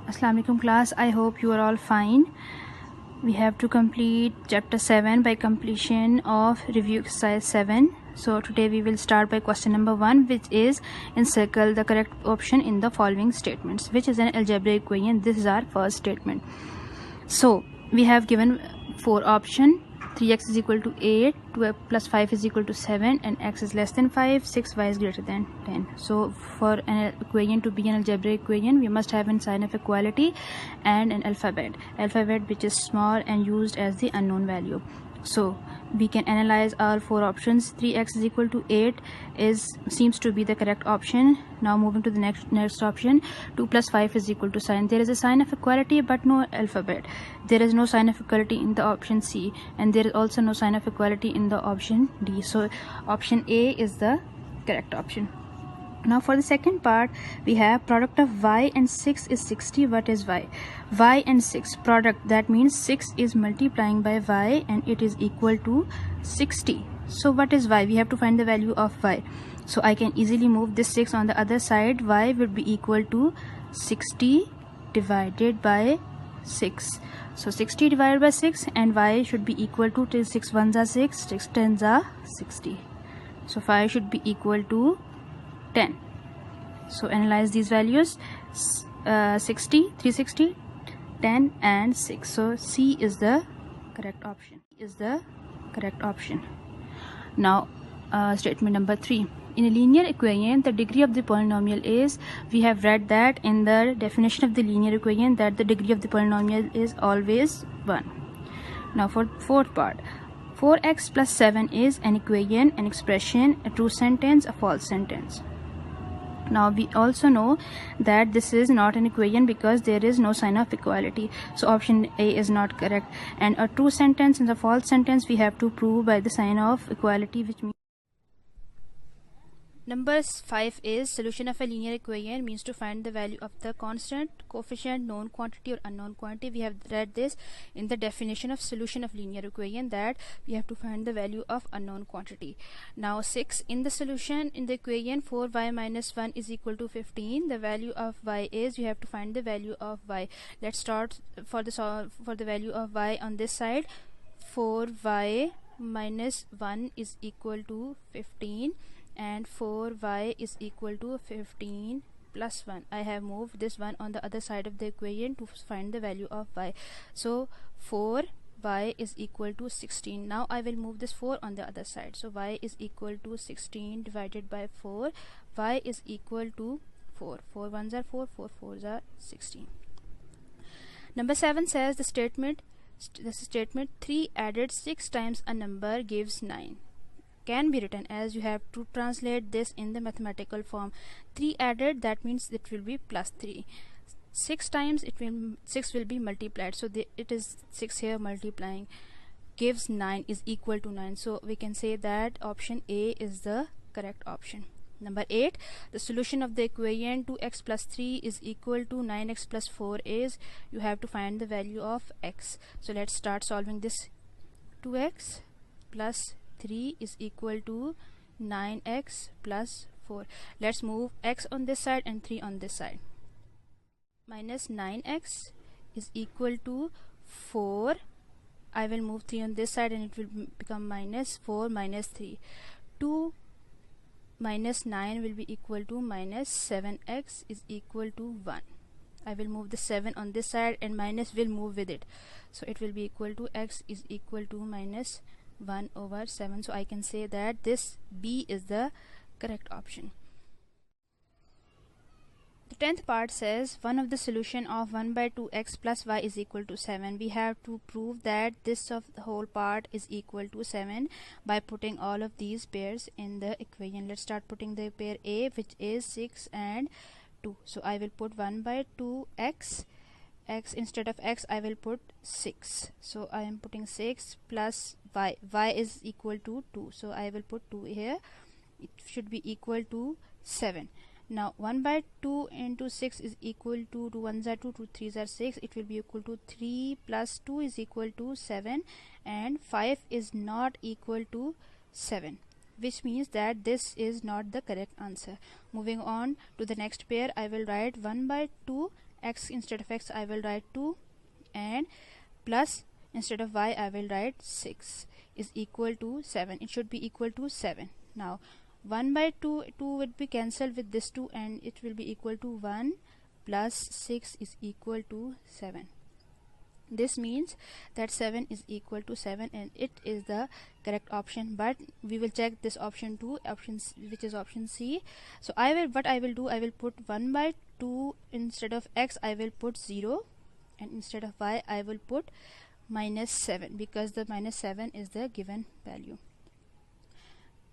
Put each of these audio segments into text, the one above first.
Assalamu alaikum class. I hope you are all fine. We have to complete chapter 7 by completion of review exercise 7. So today we will start by question number 1, which is encircle the correct option in the following statements, which is an algebraic equation. This is our first statement. So we have given 4 options. 3x is equal to 8, 2 plus 5 is equal to 7, and x is less than 5, 6y is greater than 10. So for an equation to be an algebraic equation, we must have a sign of equality and an alphabet which is small and used as the unknown value. So we can analyze all 4 options. 3x is equal to 8 seems to be the correct option. Now moving to the next option, 2 plus 5 is equal to 7. There is a sign of equality but no alphabet. There is no sign of equality in the option C, and there is also no sign of equality in the option D. So option A is the correct option. Now for the second part, we have product of y and 6 is 60. What is y? Y and 6 product, that means 6 is multiplying by y and it is equal to 60. So what is y? We have to find the value of y. So I can easily move this 6 on the other side. Y would be equal to 60 divided by 6. So 60 divided by 6, and y should be equal to 6 ones are 6, 6 tens are 60. So y should be equal to 10. So analyze these values: 60, 360, 10 and 6. So C is the correct option. Now statement number 3. In a linear equation, the degree of the polynomial is, we have read that in the definition of the linear equation that the degree of the polynomial is always 1. Now for fourth part, 4x plus 7 is an equation, an expression, a true sentence, a false sentence. Now we also know that this is not an equation because there is no sign of equality. So option A is not correct. And a true sentence and a false sentence we have to prove by the sign of equality, which means number 5 is solution of a linear equation means to find the value of the constant, coefficient, known quantity or unknown quantity. We have read this in the definition of solution of linear equation that we have to find the value of unknown quantity. Now 6, in the solution in the equation 4y minus 1 is equal to 15. The value of y is, we have to find the value of y. Let's start for the value of y on this side. 4y minus 1 is equal to 15. And 4y is equal to 15 plus 1. I have moved this one on the other side of the equation to find the value of y. So 4y is equal to 16. Now I will move this 4 on the other side. So y is equal to 16 divided by 4. Y is equal to 4. 4 ones are 4, 4 fours are 16. Number 7 says the statement 3 added 6 times a number gives 9. Can be written as, you have to translate this in the mathematical form. 3 added, that means it will be plus 3. 6 times 6 will be multiplied, so it is 6 here multiplying, gives 9 is equal to 9. So we can say that option A is the correct option. Number 8, the solution of the equation 2x plus 3 is equal to 9x plus 4 is, you have to find the value of x. So let's start solving this. 2x plus 3 is equal to 9x plus 4. Let's move x on this side and 3 on this side. Minus 9x is equal to 4. I will move 3 on this side and it will become minus 4 minus 3. 2 minus 9 will be equal to minus 7x is equal to 1. I will move the 7 on this side and minus will move with it. So it will be equal to x is equal to minus 1 over 7. So I can say that this B is the correct option. The 10th part says one of the solution of 1 by 2x plus y is equal to 7. We have to prove that this of the whole part is equal to 7 by putting all of these pairs in the equation. Let's start putting the pair A, which is 6 and 2. So I will put 1 by 2x. X instead of x I will put 6. So I am putting 6 plus y. Y is equal to 2. So I will put 2 here. It should be equal to 7. Now 1 by 2 into 6 is equal to 2 1s are 2, 2 3s are 6. It will be equal to 3 plus 2 is equal to 7, and 5 is not equal to 7, which means that this is not the correct answer. Moving on to the next pair, I will write 1 by 2 x instead of x I will write 2, and plus instead of y I will write 6 is equal to 7. It should be equal to 7. Now 1 by 2 would be cancelled with this 2, and it will be equal to 1 plus 6 is equal to 7. This means that 7 is equal to 7, and it is the correct option. But we will check this option 2, which is option C. So I will put 1 by 2 instead of x I will put 0, and instead of y I will put minus 7, because the minus 7 is the given value.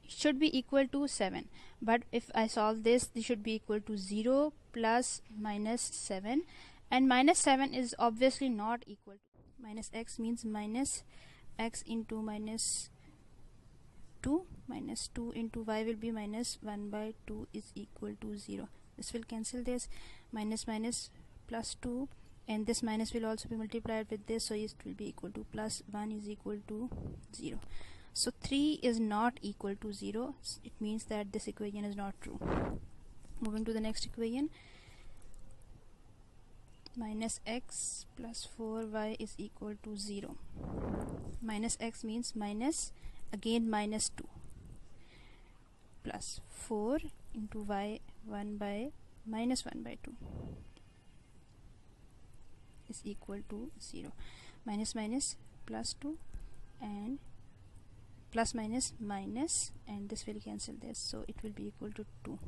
It should be equal to 7, but if I solve this should be equal to 0 plus minus 7, and minus 7 is obviously not equal to minus x, means minus x into minus 2 into y will be minus 1 by 2 is equal to 0. This will cancel this, minus minus plus 2, and this minus will also be multiplied with this, so it will be equal to plus 1 is equal to 0. So 3 is not equal to 0. It means that this equation is not true. Moving to the next equation, minus x plus 4y is equal to 0. Minus x means minus, again minus 2, plus 4 into y, 1 by minus 1 by 2 is equal to 0. Minus minus plus 2, and plus minus minus, and this will cancel this, so it will be equal to 2,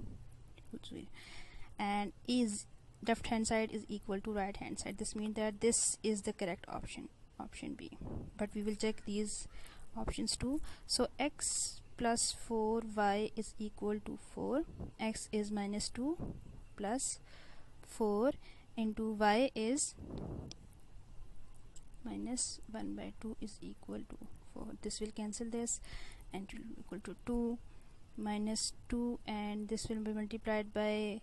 and is left hand side is equal to right hand side. This means that this is the correct option, option B. But we will check these options too. So x plus 4y is equal to 4, x is minus 2 plus 4 into y is minus 1 by 2 is equal to 4. This will cancel this, and it will be equal to 2 minus 2, and this will be multiplied by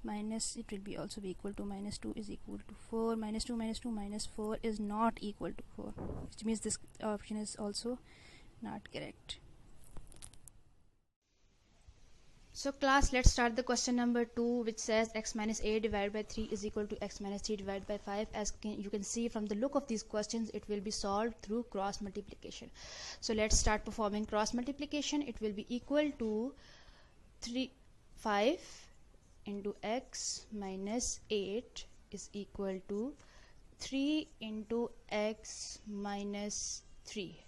minus, it will be also be equal to minus 2 is equal to 4. Minus 2 minus 2 minus 4 is not equal to 4, which means this option is also not correct. So class, let's start the question number 2, which says x minus a divided by 3 is equal to x minus 3 divided by 5. As you can see from the look of these questions, it will be solved through cross multiplication. So let's start performing cross multiplication. It will be equal to 5 into x minus 8 is equal to 3 into x minus 3.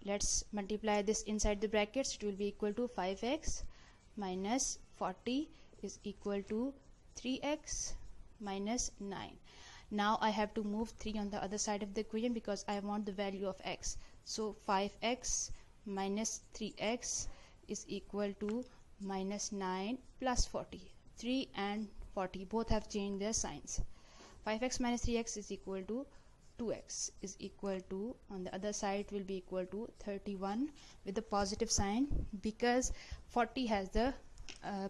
Let's multiply this inside the brackets. It will be equal to 5x minus 40 is equal to 3x minus 9. Now I have to move 3 on the other side of the equation because I want the value of x. So 5x minus 3x is equal to minus 9 plus 40. 3 and 40 both have changed their signs. 5x minus 3x is equal to 2x is equal to, on the other side will be equal to 31 with the positive sign, because 40 has the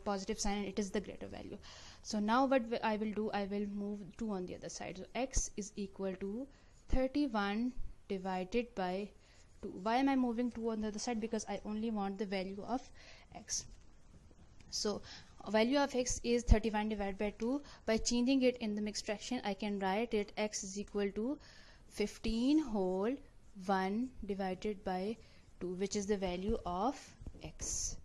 positive sign and it is the greater value. So now what I will do, I will move 2 on the other side. So x is equal to 31 divided by 2. Why am I moving 2 on the other side? Because I only want the value of x. So value of x is 31 divided by 2. By changing it in the mixed fraction, I can write it x is equal to 15 whole 1 divided by 2, which is the value of x.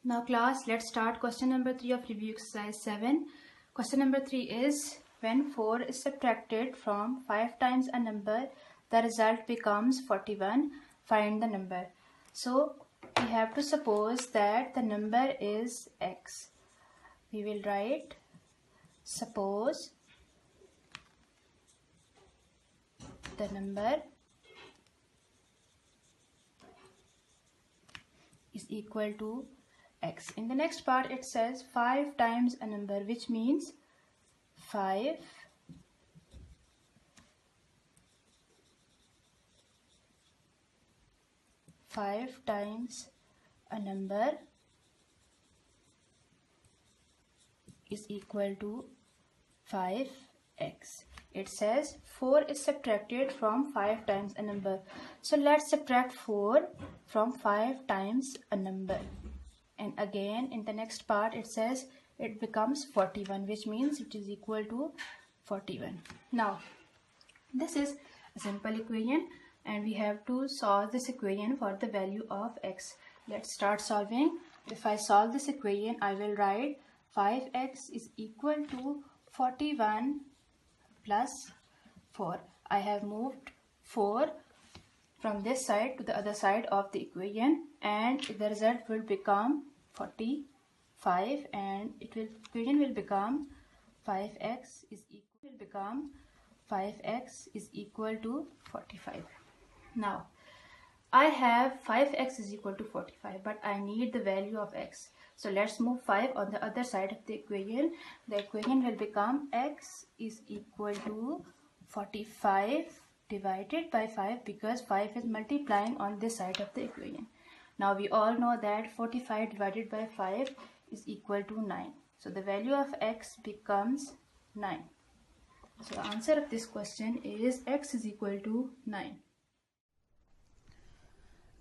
Now class, let's start question number 3 of review exercise 7. Question number 3 is, when 4 is subtracted from 5 times a number, the result becomes 41. Find the number. So we have to suppose that the number is x. We will write, suppose the number is equal to x. In the next part it says 5 times a number, which means 5 times a number is equal to 5x. It says 4 is subtracted from 5 times a number. So let's subtract 4 from 5 times a number. And again in the next part it says it becomes 41, which means it is equal to 41. Now this is a simple equation and we have to solve this equation for the value of x. Let's start solving. If I solve this equation, I will write 5x is equal to 41 plus 4. I have moved 4 from this side to the other side of the equation and the result will become 45 and equation will become 5x is equal to 45. Now I have 5x is equal to 45, but I need the value of x. So let's move 5 on the other side of the equation. The equation will become x is equal to 45 divided by 5 because 5 is multiplying on this side of the equation. Now we all know that 45 divided by 5 is equal to 9. So the value of x becomes 9. So the answer of this question is x is equal to 9.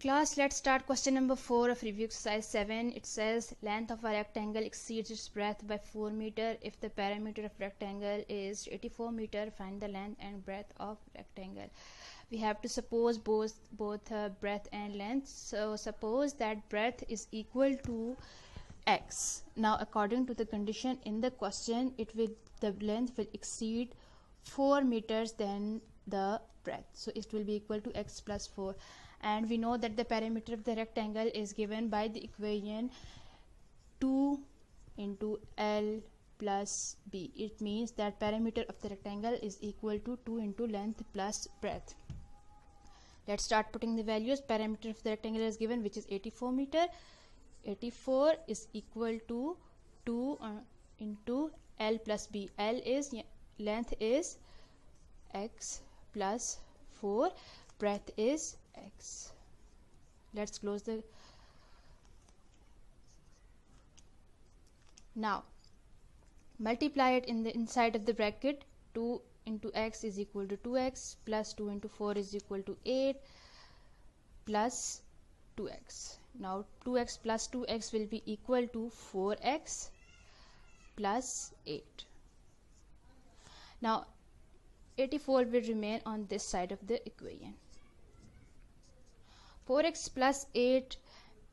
Class, let's start question number 4 of review exercise 7. It says length of a rectangle exceeds its breadth by 4 meter. If the perimeter of rectangle is 84 meter, find the length and breadth of rectangle. We have to suppose both breadth and length. So suppose that breadth is equal to x. Now according to the condition in the question, the length will exceed 4 meters than the breadth. So it will be equal to x plus 4. And we know that the perimeter of the rectangle is given by the equation 2 into L plus B. It means that perimeter of the rectangle is equal to 2 into length plus breadth. Let's start putting the values. Perimeter of the rectangle is given, which is 84 meter. 84 is equal to 2 into L plus B. Length is x plus 4. Breadth is x. Let's close the. Now multiply it in the inside of the bracket. 2 into x is equal to 2x plus 2 into 4 is equal to 8 plus 2x. Now 2x plus 2x will be equal to 4x plus 8. Now 84 will remain on this side of the equation. 4x plus 8,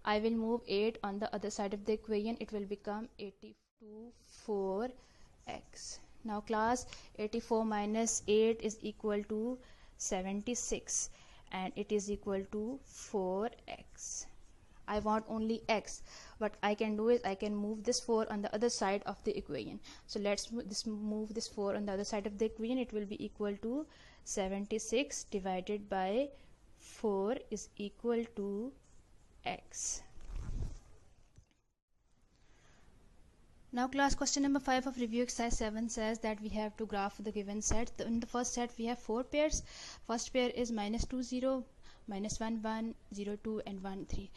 I will move 8 on the other side of the equation. It will become 82 4x. Now class, 84 minus 8 is equal to 76 and it is equal to 4x. I want only x. What I can do is I can move this 4 on the other side of the equation. So let's move this 4 on the other side of the equation. It will be equal to 76 divided by 4 is equal to x. Now class, question number 5 of review exercise 7 says that we have to graph the given set. In the first set we have 4 pairs. First pair is -2 0, -1 1, 0 2 and 1 3.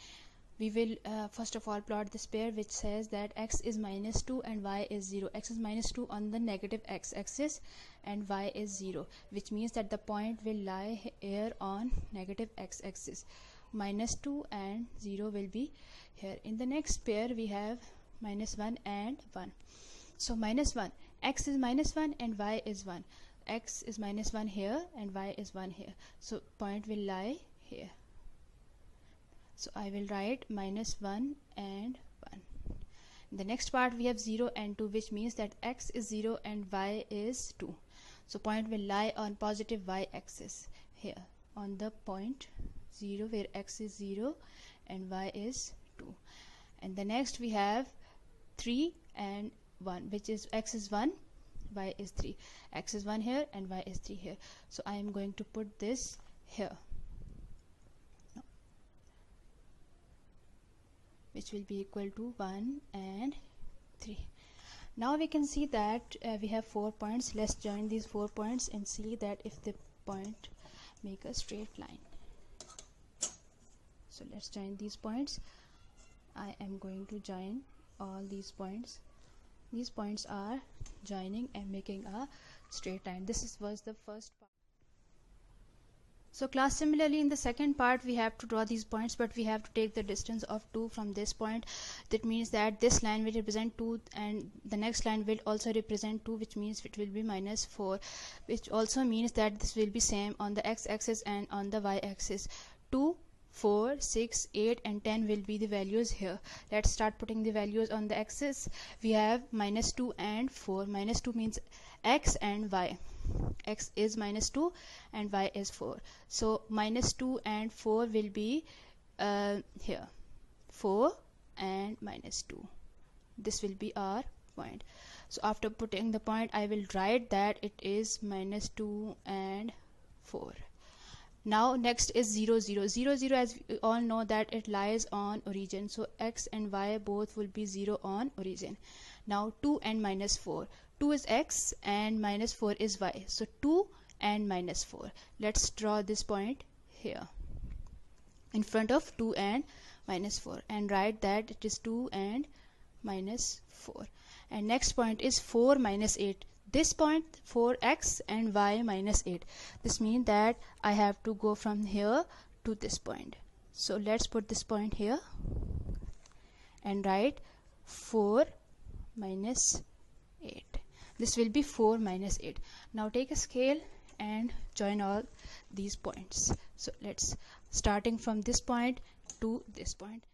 We will first of all plot this pair, which says that x is -2 and y is 0. X is -2 on the negative x-axis and y is 0, which means that the point will lie here on negative x-axis. -2 and 0 will be here. In the next pair we have -1 and 1. So -1, x is -1 and y is 1. X is -1 here and y is 1 here. So point will lie here. So I will write -1 and 1. In the next part we have 0 and 2, which means that x is 0 and y is 2. So point will lie on positive y-axis here on the point 0, where x is 0 and y is 2. And the next we have 3 and 1, which is x is 1, y is 3. X is 1 here and y is 3 here. So I am going to put this here, which will be equal to 1 and 3. Now we can see that we have 4 points. Let's join these 4 points and see that if the point make a straight line. So let's join these points. I am going to join all these points. These points are joining and making a straight line. This was the first part. So class, similarly in the second part we have to draw these points, but we have to take the distance of 2 from this point. That means that this line will represent 2 and the next line will also represent 2, which means it will be -4, which also means that this will be same on the x-axis and on the y-axis. 2, 4, 6, 8 and 10 will be the values here. Let's start putting the values on the axis. We have -2 and 4. -2 means x and y. X is -2 and y is 4. So -2 and 4 will be here, 4 and -2. This will be our point. So after putting the point, I will write that it is -2 and 4. Now next is 0, 0. 0, 0, as we all know that it lies on origin. So x and y both will be 0 on origin. Now 2 and -4. 2 is x and -4 is y. So 2 and -4. Let's draw this point here in front of 2 and -4 and write that it is 2 and -4. And next point is 4 minus 8. This point, 4x and y -8. This means that I have to go from here to this point. So let's put this point here and write 4 minus 8. This will be 4 minus 8. Now take a scale and join all these points. So let's starting from this point to this point.